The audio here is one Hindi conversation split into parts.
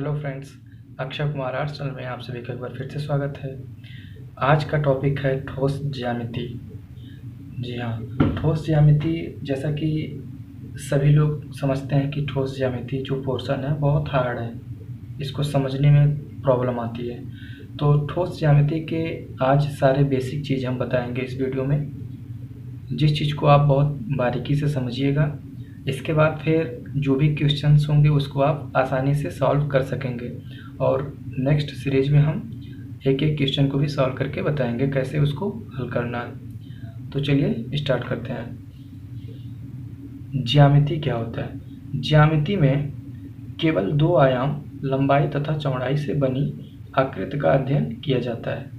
Hello friends, Akshay Kumar arts channel में आप सभी का एक बार फिर से स्वागत है। आज का टॉपिक है ठोस ज्यामिति। जी हाँ, ठोस ज्यामिति जैसा कि सभी लोग समझते हैं कि ठोस ज्यामिति जो पोर्शन है बहुत हार्ड है, इसको समझने में प्रॉब्लम आती है। तो ठोस ज्यामिति के आज सारे बेसिक चीज़ हम बताएंगे इस वीडियो में, जिस चीज़ को आप बहुत बारीकी से समझिएगा। इसके बाद फिर जो भी क्वेश्चंस होंगे उसको आप आसानी से सॉल्व कर सकेंगे, और नेक्स्ट सीरीज में हम एक एक क्वेश्चन को भी सॉल्व करके बताएंगे कैसे उसको हल करना है। तो चलिए स्टार्ट करते हैं। ज्यामिति क्या होता है? ज्यामिति में केवल दो आयाम लंबाई तथा चौड़ाई से बनी आकृति का अध्ययन किया जाता है।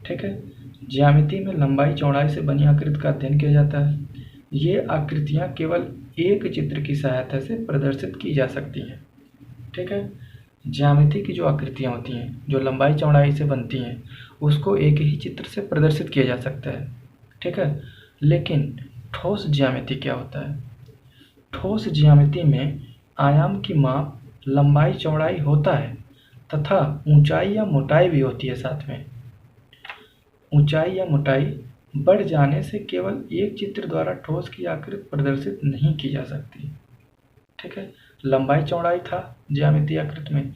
ठीक है, ज्यामिति में लंबाई चौड़ाई से बनी आकृति का अध्ययन किया जाता है। ये आकृतियाँ केवल एक चित्र की सहायता से प्रदर्शित की जा सकती हैं। ठीक है, ज्यामिति की जो आकृतियाँ होती हैं जो लंबाई चौड़ाई से बनती हैं उसको एक ही चित्र से प्रदर्शित किया जा सकता है। ठीक है, लेकिन ठोस ज्यामिति क्या होता है? ठोस ज्यामिति में आयाम की माप लंबाई चौड़ाई होता है तथा ऊंचाई या मोटाई भी होती है साथ में। ऊंचाई या मोटाई बढ़ जाने से केवल एक चित्र द्वारा ठोस की आकृति प्रदर्शित नहीं की जा सकती। ठीक है, लंबाई चौड़ाई था ज्यामितीय आकृति में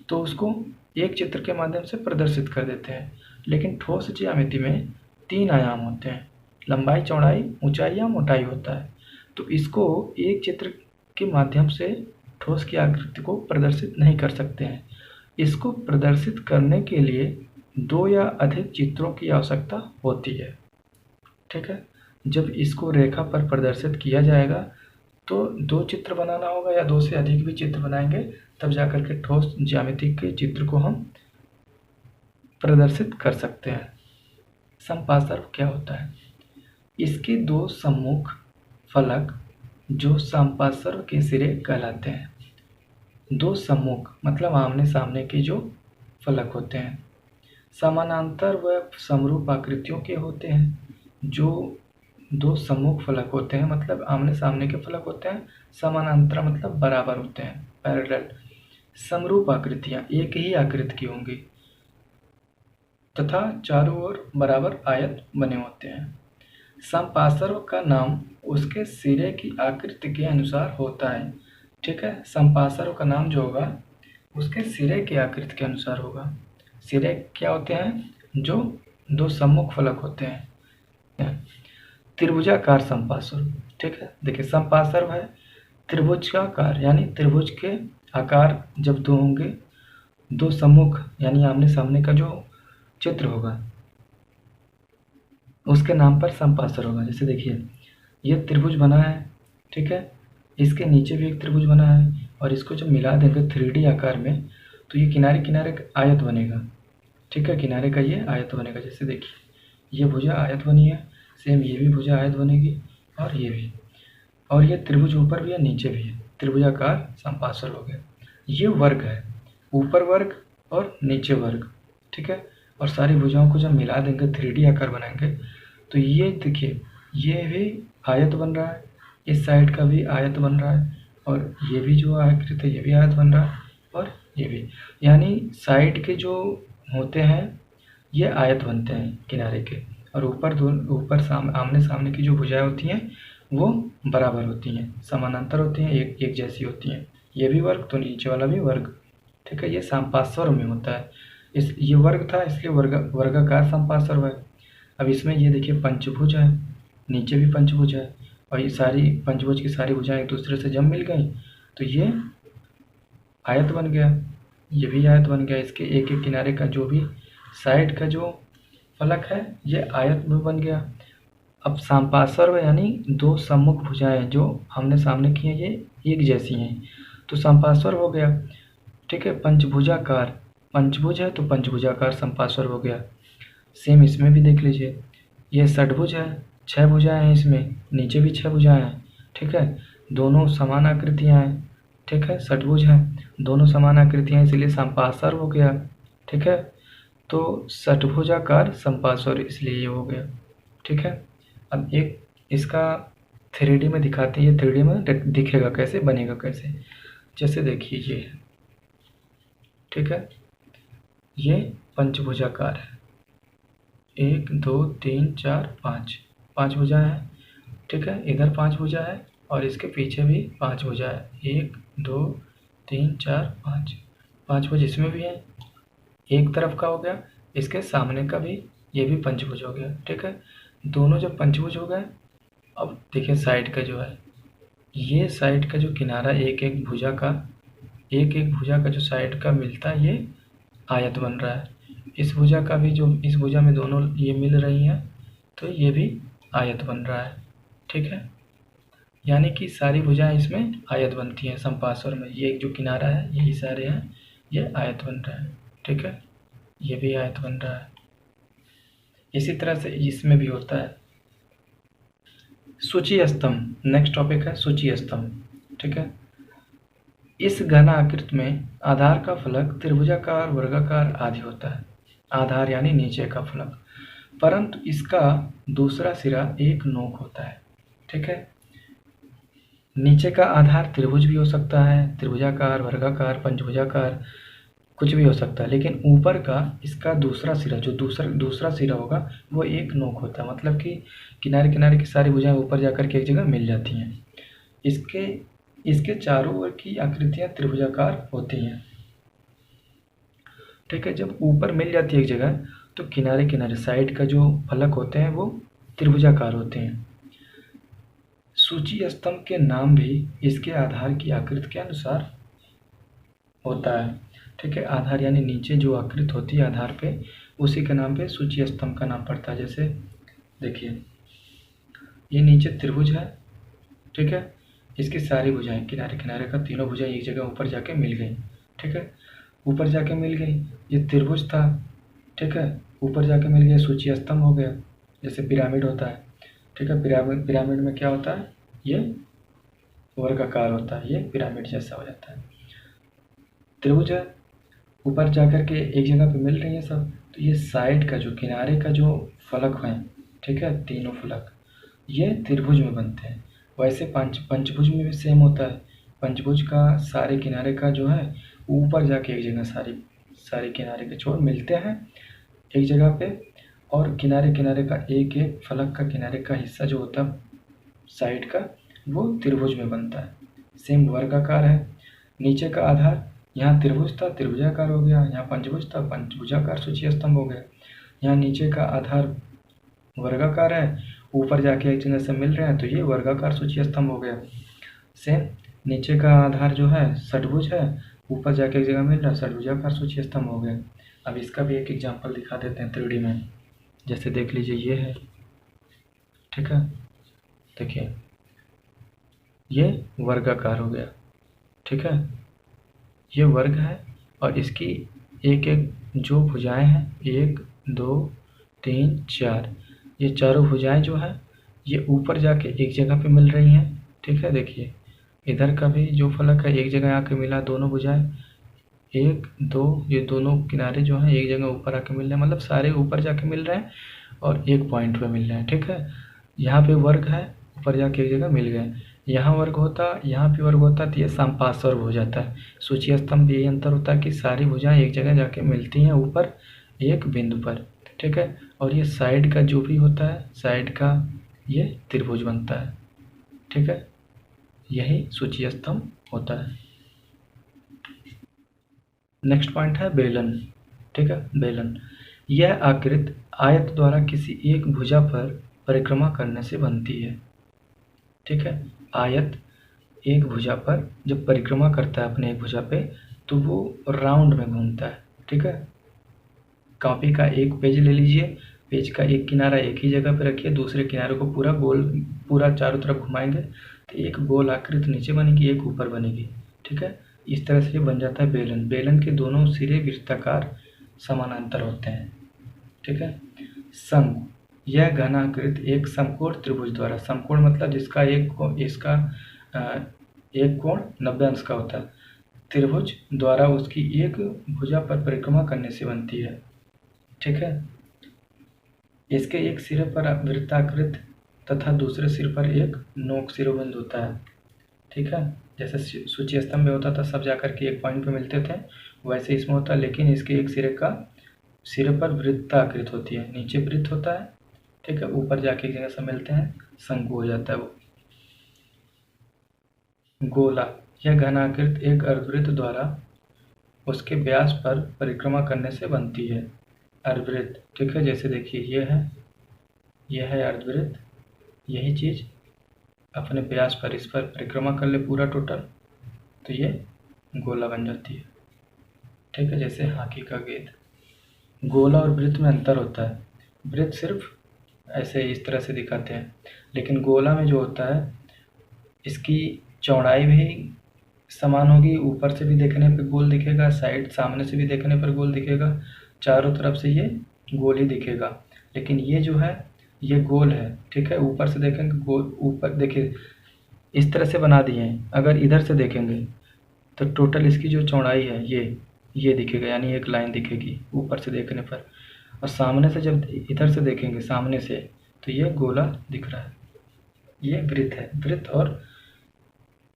तो उसको एक चित्र के माध्यम से प्रदर्शित कर देते हैं, लेकिन ठोस ज्यामिति में तीन आयाम होते हैं, लंबाई चौड़ाई ऊंचाई या मोटाई होता है। तो इसको एक चित्र के माध्यम से ठोस की आकृति को प्रदर्शित नहीं कर सकते हैं। इसको प्रदर्शित करने के लिए दो या अधिक चित्रों की आवश्यकता होती है। ठीक है, जब इसको रेखा पर प्रदर्शित किया जाएगा तो दो चित्र बनाना होगा या दो से अधिक भी चित्र बनाएंगे, तब जाकर के ठोस ज्यामिति के चित्र को हम प्रदर्शित कर सकते हैं। संपार्श्व क्या होता है? इसके दो सम्मुख फलक जो संपार्श्व के सिरे कहलाते हैं। दो सम्मुख मतलब आमने सामने के जो फलक होते हैं, समानांतर व समरूप आकृतियों के होते हैं। जो दो सम्मुख फलक होते हैं मतलब आमने सामने के फलक होते हैं, समानांतर मतलब बराबर होते हैं, पैरेलल। समरूप आकृतियां एक ही आकृति की होंगी तथा चारों ओर बराबर आयत बने होते हैं। संपार्श्व का नाम उसके सिरे की आकृति के अनुसार होता है। ठीक है, संपार्श्व का नाम जो होगा उसके सिरे की आकृति के अनुसार होगा। सिरे क्या होते हैं? जो दो सम्मुख फलक होते हैं। त्रिभुजाकार संपार्श्व। ठीक है, देखिए संपार्श्व है त्रिभुज का आकार, यानी त्रिभुज के आकार जब दो होंगे, दो सम्मुख यानी आमने सामने का जो चित्र होगा उसके नाम पर संपार्श्व होगा। जैसे देखिए ये त्रिभुज बना है, ठीक है, इसके नीचे भी एक त्रिभुज बना है और इसको जब मिला देंगे 3D आकार में तो ये किनारे किनारे का आयत बनेगा। ठीक है, किनारे का ये आयत बनेगा। जैसे देखिए ये भुजा आयत बनी है, सेम ये भी भुजा आयत बनेगी और ये भी, और ये त्रिभुज ऊपर भी है नीचे भी है, त्रिभुजाकार संपार्श्व हो गया। ये वर्ग है, ऊपर वर्ग और नीचे वर्ग। ठीक है, और सारी भुजाओं को जब मिला देंगे 3D आकार बनाएंगे तो ये देखिए ये भी आयत बन रहा है, इस साइड का भी आयत बन रहा है, और ये भी जो आकृति है ये भी आयत बन रहा है, और ये भी, यानी साइड के जो होते हैं ये आयत बनते हैं किनारे के, और ऊपर आमने सामने की जो भुजाएं होती हैं वो बराबर होती हैं, समानांतर होती हैं, एक जैसी होती हैं। ये भी वर्ग तो नीचे वाला भी वर्ग। ठीक है, ये संपार्श्व में होता है। ये वर्ग था इसलिए वर्गाकार संपार्श्व है। अब इसमें ये देखिए पंचभुज है, नीचे भी पंचभुज है, और ये सारी पंचभुज की सारी भुजाएं एक दूसरे से जब मिल गई तो ये आयत बन गया, ये भी आयत बन गया। इसके एक एक किनारे का जो भी साइड का जो फलक है ये आयत में बन गया। अब संपार्श्व यानी दो सम्मुख भुजाएं जो आमने सामने की हैं ये एक जैसी हैं तो संपार्श्व हो गया। ठीक है, पंचभुजाकार, पंचभुज है तो पंचभुजाकार संपार्श्व हो गया। सेम इसमें भी देख लीजिए, ये षटभुज है, 6 भुजाएं हैं इसमें, नीचे भी 6 भुजाएं हैं। ठीक है, दोनों समान आकृतियां हैं। ठीक है, षटभुज है, दोनों समान आकृतियां इसलिए संपार्श्व हो गया। ठीक है, तो षटभुजाकार संपार्श्व इसलिए ये हो गया। ठीक है, अब एक इसका 3D में दिखाते हैं, ये 3D में दिखेगा कैसे, बनेगा कैसे। जैसे देखिए ये ठीक है। ये पंचभुजाकार है, 1 2 3 4 5, 5 भुजा है, ठीक है। इधर 5 भुजा है और इसके पीछे भी 5 भुजा है, 1 2 3 4 5, 5 भुज इसमें भी है। एक तरफ का हो गया, इसके सामने का भी, ये भी पंचभुज हो गया, ठीक है। दोनों जब पंचभुज हो गए, अब देखिए साइड का जो है, ये साइड का जो किनारा एक एक भुजा का, एक एक भुजा का जो साइड का मिलता है, ये आयत बन रहा है। इस भुजा का भी जो इस भुजा में दोनों ये मिल रही हैं, तो ये भी आयत बन रहा है, ठीक है। यानी कि सारी भुजाएं इसमें आयत बनती हैं समपार्श्वर में। ये जो किनारा है, यही सारे हैं, ये आयत बन रहा है, ठीक है। ये भी आयत बन रहा है। इसी तरह से इसमें भी होता है। सूची स्तंभ, नेक्स्ट टॉपिक है सूची स्तंभ, ठीक है। इस घन आकृति में आधार का फलक त्रिभुजाकार, वर्गाकार आदि होता है। आधार यानी नीचे का फलक, परंतु इसका दूसरा सिरा एक नोक होता है, ठीक है। नीचे का आधार त्रिभुज भी हो सकता है, त्रिभुजाकार, वर्गाकार, पंचभुजाकार, कुछ भी हो सकता है, लेकिन ऊपर का इसका दूसरा सिरा, जो दूसरा सिरा होगा, वो एक नोक होता है। मतलब कि किनारे किनारे की सारी भुजाएं ऊपर जाकर के एक जगह मिल जाती हैं। इसके चारों ओर की आकृतियां त्रिभुजाकार होती हैं, ठीक है। जब ऊपर मिल जाती है एक जगह, तो किनारे किनारे साइड का जो फलक होते हैं वो त्रिभुजाकार होते हैं। सूची स्तंभ के नाम भी इसके आधार की आकृति के अनुसार होता है, ठीक है। आधार यानी नीचे जो आकृति होती है आधार पे, उसी के नाम पे सूची स्तंभ का नाम पड़ता है। जैसे देखिए, ये नीचे त्रिभुज है, ठीक है। इसकी सारी भुजाएं, किनारे किनारे का तीनों भुजाएं एक जगह ऊपर जाके मिल गई, ठीक है। ऊपर जाके मिल गई, ये त्रिभुज था, ठीक है। ऊपर जाके मिल गया, सूची स्तंभ हो गया। जैसे पिरामिड होता है, ठीक है। पिरामिड में क्या होता है, ये वर्गाकार होता है, ये पिरामिड जैसा हो जाता है। त्रिभुज है, ऊपर जाकर के एक जगह पे मिल रही है सब, तो ये साइड का जो किनारे का जो फलक है, ठीक है, तीनों फलक ये त्रिभुज में बनते हैं। वैसे पंचभुज में भी सेम होता है। पंचभुज का सारे किनारे का जो है ऊपर जाके एक जगह सारे किनारे के छोर मिलते हैं एक जगह पे, और किनारे किनारे का एक एक फलक का किनारे का हिस्सा जो होता है साइड का, वो त्रिभुज में बनता है। सेम वर्गाकार है। नीचे का आधार यहाँ त्रिभुज था, त्रिभुजाकार हो गया। यहाँ पंचभुज था, पंचभुजाकार सूची स्तंभ हो गया। यहाँ नीचे का आधार वर्गाकार है, ऊपर जाके एक जगह से मिल रहे हैं, तो ये वर्गाकार सूची स्तंभ हो गया। सेम नीचे का आधार जो है षटभुज है, ऊपर जाके एक जगह मिल रहा है, षटभुजाकार सूची स्तंभ हो गया। अब इसका भी एक एग्जांपल दिखा देते हैं 3D में। जैसे देख लीजिए, ये है, ठीक है। देखिए, ये वर्गाकार हो गया, ठीक है। ये वर्ग है और इसकी एक एक जो भुजाएं हैं, 1 2 3 4, ये चारों भुजाएं जो है ये ऊपर जाके एक जगह पे मिल रही हैं, ठीक है। देखिए, इधर का भी जो फलक है एक जगह आके मिला, दोनों भुजाएं 1 2, ये दोनों किनारे जो हैं एक जगह ऊपर आके मिल रहे हैं, मतलब सारे ऊपर जाके मिल रहे हैं और एक पॉइंट पे मिल रहे हैं, ठीक है। यहाँ पे वर्ग है, ऊपर जाके एक जगह मिल गए। यहाँ वर्ग होता, यहाँ भी वर्ग होता, तो ये समपार्श्वर्ग हो जाता है। सूची स्तंभ ये अंतर होता है कि सारी भुजाएं एक जगह जाके मिलती हैं ऊपर एक बिंदु पर, ठीक है। और ये साइड का जो भी होता है, साइड का ये त्रिभुज बनता है, ठीक है। यही सूची स्तंभ होता है। नेक्स्ट पॉइंट है बेलन, ठीक है। बेलन, यह आकृति आयत द्वारा किसी एक भुजा पर परिक्रमा करने से बनती है, ठीक है। आयत एक भुजा पर जब परिक्रमा करता है अपने एक भुजा पे, तो वो राउंड में घूमता है, ठीक है। कॉपी का एक पेज ले लीजिए, पेज का एक किनारा एक ही जगह पे रखिए, दूसरे किनारे को पूरा गोल, पूरा चारों तरफ घुमाएंगे तो एक गोल आकृति नीचे बनेगी, एक ऊपर बनेगी, ठीक है। इस तरह से बन जाता है बेलन। बेलन के दोनों सिरे वृत्ताकार समानांतर होते हैं, ठीक है। शंकु, यह घनाकृति एक समकोण त्रिभुज द्वारा, समकोण मतलब जिसका एक कोण 90 अंश का होता है, त्रिभुज द्वारा उसकी एक भुजा पर परिक्रमा करने से बनती है, ठीक है। इसके एक सिरे पर वृत्ताकृत तथा दूसरे सिर पर एक नोक शिरोबिंदु होता है, ठीक है। जैसे सूची स्तंभ में होता था, सब जाकर के एक पॉइंट पे मिलते थे, वैसे इसमें होता है, लेकिन इसके एक सिरे पर वृत्ताकृत होती है, नीचे वृत्त होता है, ठीक है, ऊपर जाके एक जगह से मिलते हैं, शंकु हो जाता है वो। गोला, यह घनाकृत एक अर्धवृत्त द्वारा उसके व्यास पर परिक्रमा करने से बनती है। अर्धवृत्त, ठीक है, जैसे देखिए यह है अर्धवृत्त, यही चीज़ अपने व्यास पर इस पर परिक्रमा कर ले पूरा टोटल, तो ये गोला बन जाती है, ठीक है, जैसे हॉकी का गेंद। गोला और वृत्त में अंतर होता है, वृत्त सिर्फ ऐसे इस तरह से दिखाते हैं, लेकिन गोला में जो होता है इसकी चौड़ाई भी समान होगी, ऊपर से भी देखने पर गोल दिखेगा, साइड सामने से भी देखने पर गोल दिखेगा, चारों तरफ से ये गोल ही दिखेगा। लेकिन ये जो है ये गोल है, ठीक है, ऊपर से देखेंगे गोल, ऊपर देखिए इस तरह से बना दिए हैं, अगर इधर से देखेंगे तो टोटल इसकी जो चौड़ाई है ये दिखेगा, यानी एक लाइन दिखेगी ऊपर से देखने पर, और सामने से जब इधर से देखेंगे सामने से तो ये गोला दिख रहा है, ये वृत्त है। वृत्त और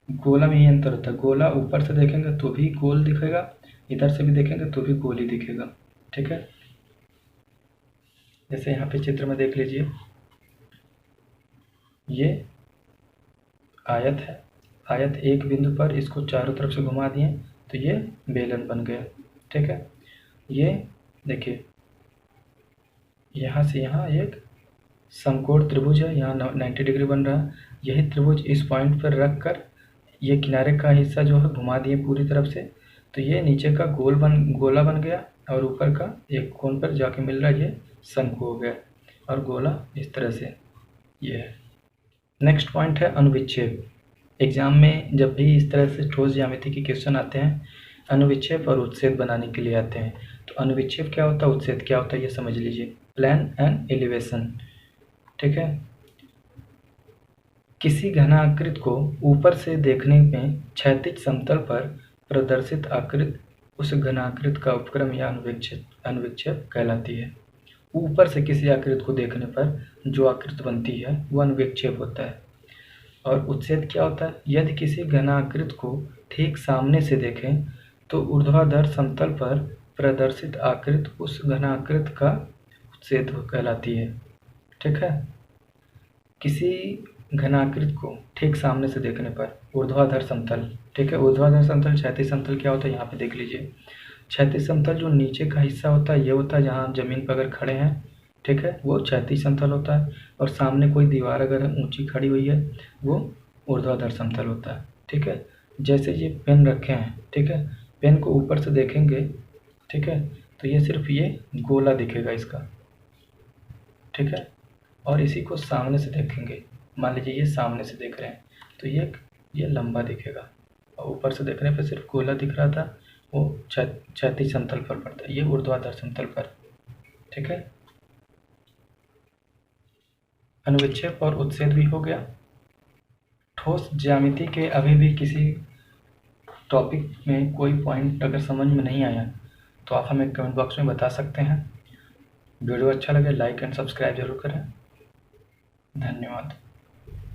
गोला में ये अंतर होता है, गोला ऊपर से देखेंगे तो भी गोल दिखेगा, इधर से भी देखेंगे तो भी गोल ही दिखेगा, ठीक है। जैसे यहाँ पे चित्र में देख लीजिए, ये आयत है, आयत एक बिंदु पर इसको चारों तरफ से घुमा दिए तो ये बेलन बन गया, ठीक है। ये देखिए यहाँ से यहाँ एक समकोण त्रिभुज है, यहाँ 90 डिग्री बन रहा है, यही त्रिभुज इस पॉइंट पर रख कर ये किनारे का हिस्सा जो है घुमा दिए पूरी तरफ से, तो ये नीचे का गोला बन गया, और ऊपर का एक कोण पर जाके मिल रहा है ये शंकु हो गया, और गोला इस तरह से ये है। नेक्स्ट पॉइंट है अनुविच्छेद। एग्जाम में जब भी इस तरह से ठोस ज्यामिति के क्वेश्चन आते हैं, अनुविच्छेद और उच्छेद बनाने के लिए आते हैं। तो अनुविच्छेद क्या होता है, उच्छेद क्या होता है, ये समझ लीजिए। प्लान एंड एलिवेशन, ठीक है। किसी घनाकृति को ऊपर से देखने में क्षैतिज समतल पर प्रदर्शित आकृति उस घनाकृति का उपक्रम या अनुविच्छेद कहलाती है। ऊपर से किसी आकृति को देखने पर जो आकृति बनती है वो अनुविक्षेप होता है। और उच्छेद क्या होता है, यदि किसी घनाकृति को ठीक सामने से देखें तो ऊर्ध्वाधर समतल पर प्रदर्शित आकृति उस घनाकृति का उच्छेद कहलाती है, ठीक है। किसी घनाकृति को ठीक सामने से देखने पर ऊर्ध्वाधर समतल, ठीक है, ऊर्ध्वाधर समतल, क्षैतिज समतल क्या होता है यहाँ पे देख लीजिए। क्षैतिज समतल जो नीचे का हिस्सा होता है ये होता है जहाँ जमीन पर अगर खड़े हैं, ठीक है, वो क्षैतिज समतल होता है, और सामने कोई दीवार अगर ऊंची खड़ी हुई है वो ऊर्ध्वाधर समतल होता है, ठीक है। जैसे ये पेन रखे हैं, ठीक है, पेन को ऊपर से देखेंगे, ठीक है, तो ये सिर्फ ये गोला दिखेगा इसका, ठीक है। और इसी को सामने से देखेंगे, मान लीजिए ये सामने से देख रहे हैं तो ये लंबा दिखेगा, और ऊपर से देखने पर सिर्फ गोला दिख रहा था, वो क्षैतिज समतल पर पड़ता है, ये ऊर्ध्वाधर समतल पर, ठीक है। अनुविच्छेद और उच्छेद भी हो गया। ठोस ज्यामिति के अभी भी किसी टॉपिक में कोई पॉइंट अगर समझ में नहीं आया तो आप हमें कमेंट बॉक्स में बता सकते हैं। वीडियो अच्छा लगे लाइक एंड सब्सक्राइब जरूर करें। धन्यवाद।